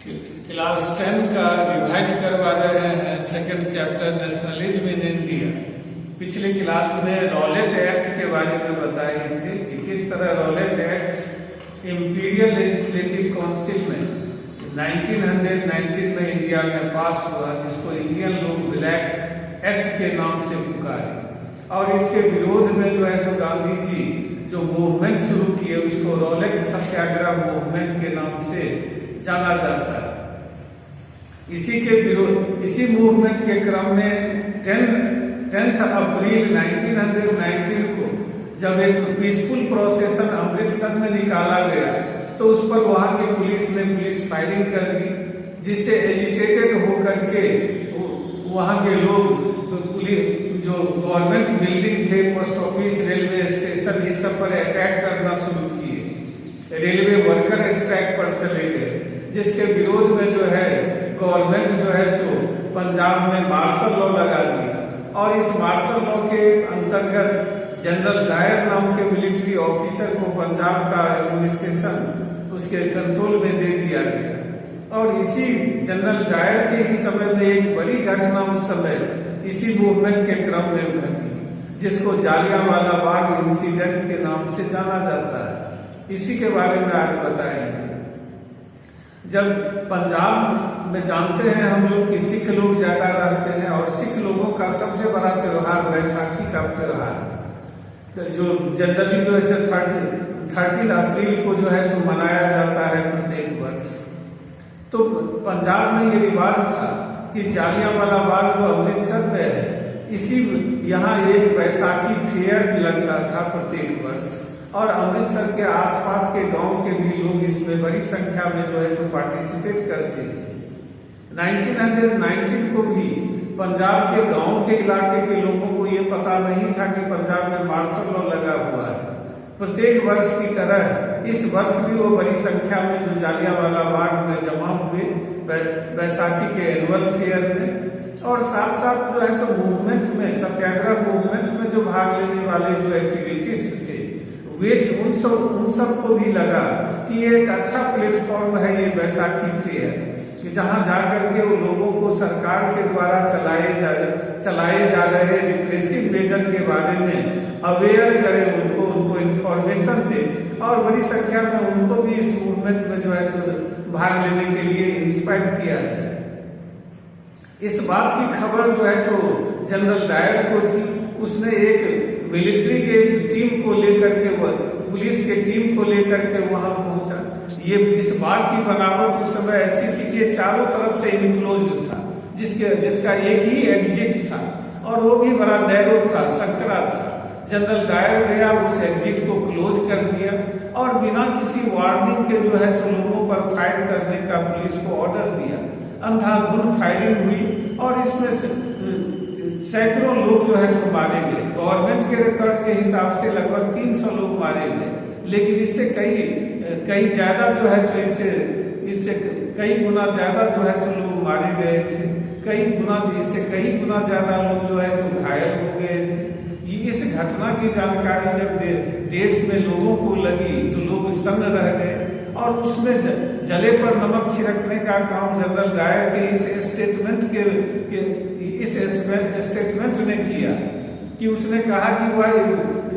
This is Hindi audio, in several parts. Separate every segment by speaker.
Speaker 1: क्लास 10 का रिवाइज करवा रहे हैं second chapter nationalism in India. पिछले क्लास में रॉलेट एक्ट के बारे में बताई थी कि किस तरह Rowlatt act imperial legislative council में 1919 में इंडिया में पास हुआ, जिसको इंडियन लॉ ब्लैक एक्ट के नाम से पुकारे। और इसके विरोध में जो है तो गांधी जी जो मूवमेंट शुरू किए उसको रॉलेट सत्याग्रह मूवमेंट के नाम से जाना जाता है। इसी मूवमेंट के क्रम में 10 अप्रैल 1919 को जब एक पीसफुल प्रोसेशन अमृतसर में निकाला गया तो उस पर वहां की पुलिस ने फायरिंग कर दी, जिससे एजिटेटेड होकर के वहां के लोग जो गवर्नमेंट बिल्डिंग थे, पोस्ट ऑफिस, रेलवे स्टेशन, इस सब पर अटैक करना शुरू किए। रेलवे वर्कर स्ट्राइक पर चले गए, जिसके विरोध में जो है गवर्नमेंट जो है तो पंजाब में मार्शल लॉ लगा दिया। और इस मार्शल लॉ के अंतर्गत जनरल डायर नाम के मिलिट्री ऑफिसर को पंजाब का एडमिनिस्ट्रेशन उसके कंट्रोल में दे दिया गया। और इसी जनरल डायर के ही समय में एक बड़ी घटना उस समय इसी मूवमेंट के क्रम में घटी, जिसको जालियांवाला बाग इंसिडेंट के नाम से जाना जाता है। इसी के बारे में आज बताएंगे। जब पंजाब में जानते हैं हम लोग कि सिख लोग ज्यादा रहते हैं और सिख लोगों का सबसे बड़ा त्योहार बैसाखी का त्योहार है, तो जो जनरली जो है 13 अप्रैल को जो है तो मनाया जाता है प्रत्येक वर्ष। तो पंजाब में ये रिवाज था कि जालियांवाला बाग जो अमृतसर में है, इसी यहाँ एक बैसाखी फेयर भी लगता था प्रत्येक वर्ष। और अमृतसर के आसपास के गांव के भी लोग इसमें बड़ी संख्या में जो है तो पार्टिसिपेट करते थे। 1919 को भी पंजाब के गांव के इलाके के लोगों को ये पता नहीं था कि पंजाब में मार्शल लॉ लगा हुआ है। प्रत्येक वर्ष की तरह इस वर्ष भी वो बड़ी संख्या में जो जालियांवाला बाग में जमा हुए बैसाखी के एनुअल फेयर में। और साथ साथ जो है तो मूवमेंट में, सत्याग्रह मूवमेंट में जो भाग लेने वाले जो एक्टिविटीज थे वे उन सब को भी लगा कि ये एक अच्छा प्लेटफॉर्म है ये बैसाखी फेयर, कि जहां जाकर के वो लोगों को सरकार के द्वारा चलाए जा रहे रिप्रेसिव मेजर के बारे में अवेयर करें, उनको इन्फॉर्मेशन दे। और बड़ी संख्या में उनको भी इस मूवमेंट में जो है तो भाग लेने के लिए इंस्पायर किया जाए। इस बात की खबर जो है तो जनरल डायर को थी। उसने एक मिलिट्री के टीम को लेकर के, पुलिस के टीम को लेकर के वहां पहुंचा। ये इस बाग की बनावट उस समय ऐसी थी कि चारों तरफ से इनक्लोज था, जिसका एक ही एग्जिट था और वो भी बड़ा नैरो था, संकरा था। जनरल डायर गया, उस एग्जिट को क्लोज कर दिया और बिना किसी वार्निंग के जो है तो लोगों पर फायर करने का पुलिस को ऑर्डर दिया। अंधाधुंध फायरिंग हुई और इसमें सैकड़ों लोग जो है तो मारे गए। गवर्नमेंट के रिकॉर्ड के हिसाब से लगभग 300 लोग मारे गए, लेकिन इससे कई ज्यादा जो है तो इससे कई गुना ज्यादा जो है तो लोग मारे गए थे। इससे कई गुना ज्यादा लोग जो है तो घायल हो गए थे। इस घटना की जानकारी जब देश में लोगों को लगी तो लोग सन्न रह गए और उसमें जले पर नमक छिड़कने का काम जनरल डायर के इस स्टेटमेंट ने किया, कि उसने कहा कि वह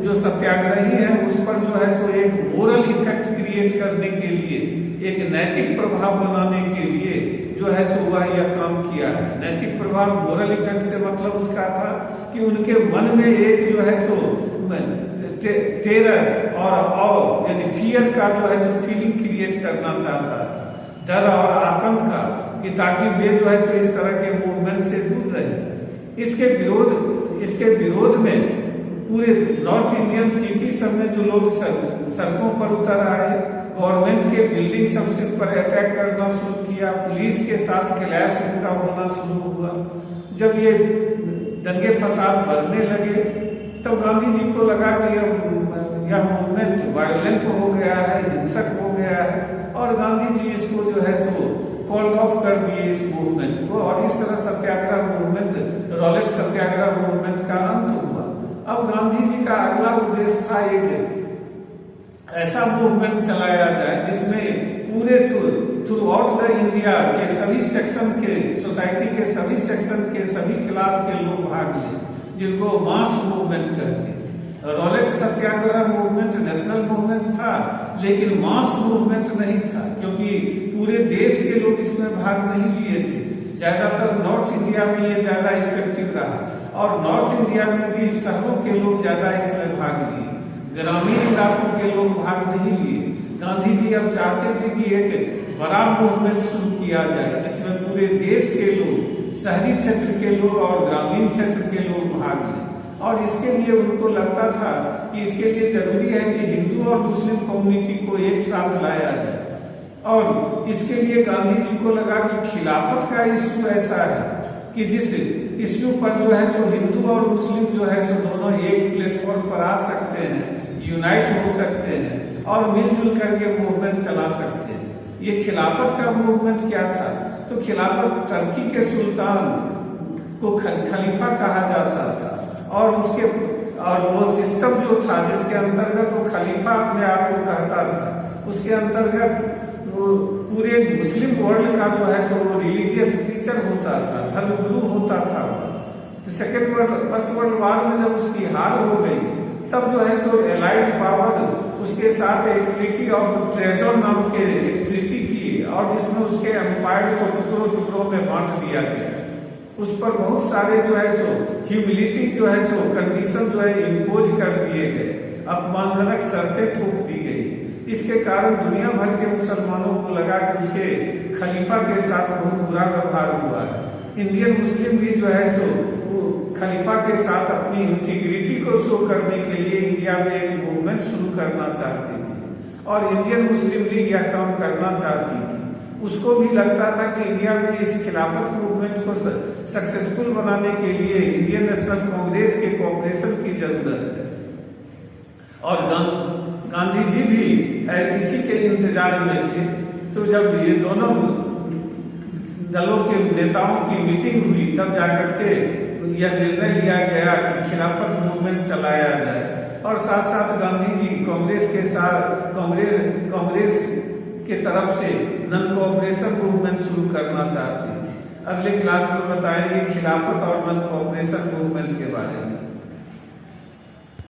Speaker 1: जो सत्याग्रही है उस पर जो है तो एक मोरल इफेक्ट क्रिएट करने के लिए, एक नैतिक प्रभाव बनाने के लिए जो है तो वह यह काम किया है। नैतिक प्रभाव, मोरल इफेक्ट से मतलब उसका था कि उनके मन में एक जो है तो टेरर और यानी फियर का जो है तो फीलिंग क्रिएट करना चाहता था, डर और आतंक का, कि ताकि वे जो है तो इस तरह के मूवमेंट से दूर रहे। इसके विरोध में पूरे नॉर्थ इंडियन सिटी सब में जो लोग सड़कों पर उतर आए, गवर्नमेंट के बिल्डिंग सबसे पर अटैक करना शुरू किया, पुलिस के साथ क्लैश उनका होना शुरू हुआ। जब ये दंगे फसाद बढ़ने लगे तब गांधी जी को लगा कि यह मूवमेंट वायलेंट हो गया है, हिंसक हो गया है, और गांधी जी इसको जो है तो कॉल ऑफ कर दिए इस मूवमेंट को। और इस तरह सत्याग्रह मूवमेंट, रॉलेट सत्याग्रह मूवमेंट का अंत हुआ। अब गांधी जी का अगला उद्देश्य था एक ऐसा मूवमेंट चलाया जाए जिसमें पूरे थ्रू आउट द इंडिया के सभी सेक्शन के, सोसाइटी के सभी सेक्शन के, सभी क्लास के लोग भाग लिए, जिनको मास मूवमेंट कहते थे। रॉलेट सत्याग्रह मूवमेंट नेशनल मूवमेंट था, लेकिन मास मूवमेंट नहीं था, क्योंकि पूरे देश के लोग इसमें भाग नहीं लिए थे। ज्यादातर नॉर्थ इंडिया में ये ज्यादा इफेक्टिव रहा, और नॉर्थ इंडिया में भी शहरों के लोग ज्यादा इसमें भाग लिए, ग्रामीण इलाकों के लोग भाग नहीं लिए। गांधी जी अब चाहते थे कि एक बड़ा मूवमेंट शुरू किया जाए, जिसमें पूरे देश के लोग, शहरी क्षेत्र के लोग और ग्रामीण क्षेत्र के लोग भाग लें। और इसके लिए उनको लगता था कि इसके लिए जरूरी है कि हिंदू और मुस्लिम कम्युनिटी को एक साथ लाया जाए। और इसके लिए गांधी जी को लगा कि खिलाफत का इश्यू ऐसा है कि जिस इश्यू पर जो है सो हिंदू और मुस्लिम जो है सो दोनों एक प्लेटफॉर्म पर आ सकते हैं, यूनाइट हो सकते हैं और मिलजुल करके मूवमेंट चला सकते हैं। ये खिलाफत का मूवमेंट क्या था? तो खिलाफत टर्की के सुल्तान को खलीफा कहा जाता था, और वो सिस्टम जो था जिसके अंतर्गत वो खलीफा अपने आप को कहता था, उसके अंतर्गत पूरे मुस्लिम वर्ल्ड का जो है सो वो रिलीजियस टीचर होता था, धर्मगुरु होता था। तो फर्स्ट वर्ल्ड वॉर में जब उसकी हार हो गई, तब जो है सो एलाइड पावर उसके साथ एक ट्रीटी ऑफ ट्रेजन नाम के एक ट्रीटी की, और जिसमें उसके एम्पायर को टुकड़ों टुकड़ों में बांट दिया गया। उस पर बहुत सारे जो है सो ह्यूमिलिटी जो है सो कंडीशन जो है इम्पोज कर दिए गए, अपमानजनक शर्तें थोप दी गई। इसके कारण दुनिया भर के मुसलमानों को लगा कि उसके खलीफा के साथ बहुत बुरा व्यवहार हुआ है। इंडियन मुस्लिम भी जो है सो वो खलीफा के साथ अपनी इंटीग्रिटी को शो करने के लिए इंडिया में एक मूवमेंट शुरू करना चाहती थी, और इंडियन मुस्लिम लीग यह काम करना चाहती थी। उसको भी लगता था कि इंडिया में इस खिलाफत मूवमेंट को सक्सेसफुल बनाने के लिए इंडियन नेशनल कांग्रेस के कोऑपरेशन की जरूरत है। और गांधी जी भी इसी के इंतजार में थे। तो जब ये दोनों दलों के नेताओं की मीटिंग हुई, तब जाकर के यह निर्णय लिया गया कि खिलाफत मूवमेंट चलाया जाए। और साथ साथ गांधी जी कांग्रेस के साथ कांग्रेस के तरफ से नन कोऑपरेशन मूवमेंट शुरू करना चाहती थी। अगले क्लास में बताएंगे खिलाफत और नन कोऑपरेशन मूवमेंट के बारे में।